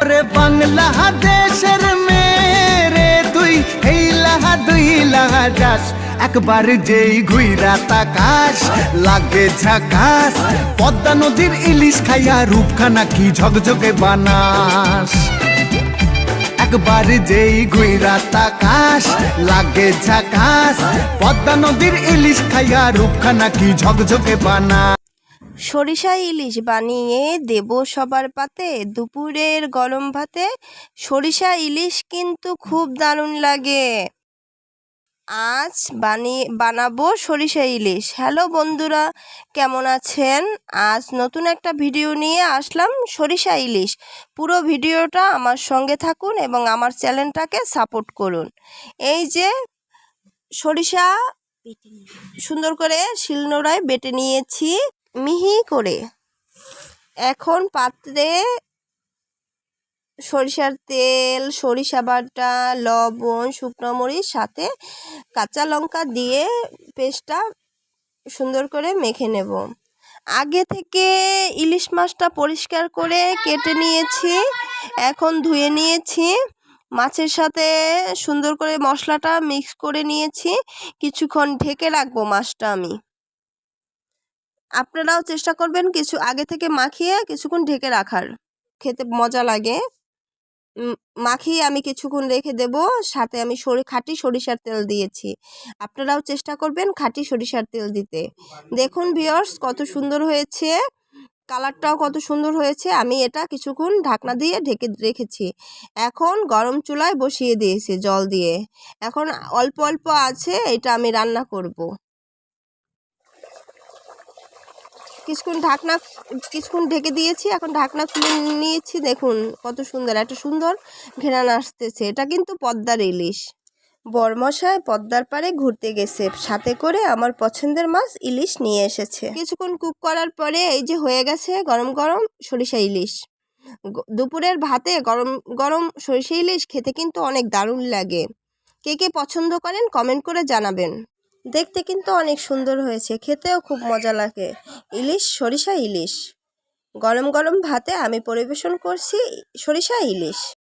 ওরে বাংলাদেশের মেরে তুই হেইলাহা দুইলাহা যাস একবার যেই ঘুইরা তাকাস লাগে ঝাকাস পদ্মা নদীর ইলিশ খাইয়া রূপখানা কি ঝকঝকে বানাস একবার যেই ঘুইরা তাকাস লাগে ঝাকাস পদ্মা নদীর ইলিশ খাইয়া রূপখানা কি ঝকঝকে বানাস। সরিষা ইলিশ বানিয়ে দেব সবার পাতে, দুপুরের গরম ভাতে সরিষা ইলিশ কিন্তু খুব দারুণ লাগে। আজ বানাবো সরিষা ইলিশ। হ্যালো বন্ধুরা, কেমন আছেন? আজ নতুন একটা ভিডিও নিয়ে আসলাম, সরিষা ইলিশ। পুরো ভিডিওটা আমার সঙ্গে থাকুন এবং আমার চ্যানেলটাকে সাপোর্ট করুন। এই যে সরিষা সুন্দর করে শিলনোড়ায় বেটে নিয়েছি মিহি করে। এখন পাত্রে সরিষার তেল, সরিষা বাটা, লবণ, শুকনো মরিচ সাথে কাঁচা লঙ্কা দিয়ে পেস্টটা সুন্দর করে মেখে নেব। আগে থেকে ইলিশ মাছটা পরিষ্কার করে কেটে নিয়েছি, এখন ধুয়ে নিয়েছি। মাছের সাথে সুন্দর করে মশলাটা মিক্স করে নিয়েছি। কিছুক্ষণ ঢেকে রাখবো মাছটা আমি। আপনারাও চেষ্টা করবেন কিছু আগে থেকে মাখিয়ে কিছুক্ষণ ঢেকে রাখার, খেতে মজা লাগে। মাখিয়ে আমি কিছুক্ষণ রেখে দেব। সাথে আমি খাঁটি সরিষার তেল দিয়েছি। আপনারাও চেষ্টা করবেন খাঁটি সরিষার তেল দিতে। দেখুন ভিউয়ার্স, কত সুন্দর হয়েছে, কালারটাও কত সুন্দর হয়েছে। আমি এটা কিছুক্ষণ ঢাকনা দিয়ে ঢেকে রেখেছি। এখন গরম চুলায় বসিয়ে দিয়েছি জল দিয়ে। এখন অল্প অল্প আছে, এটা আমি রান্না করব। কিছুক্ষণ ঢেকে দিয়েছি, এখন ঢাকনা খুলে নিয়েছি। দেখুন কত সুন্দর, একটা সুন্দর ঘ্রাণ আসতেছে। এটা কিন্তু পদ্মার ইলিশ। বরমশাই পদ্মার পাড়ে ঘুরতে গেছে, সাথে করে আমার পছন্দের মাছ ইলিশ নিয়ে এসেছে। কিছুক্ষণ কুক করার পরে এই যে হয়ে গেছে গরম গরম সরিষা ইলিশ। দুপুরের ভাতে গরম গরম সরিষা ইলিশ খেতে কিন্তু অনেক দারুণ লাগে। কে কে পছন্দ করেন কমেন্ট করে জানাবেন। দেখতে কিন্তু অনেক সুন্দর হয়েছে, খেতেও খুব মজা লাগে। ইলিশ, সরিষা ইলিশ গরম গরম ভাতে আমি পরিবেশন করছি সরিষা ইলিশ।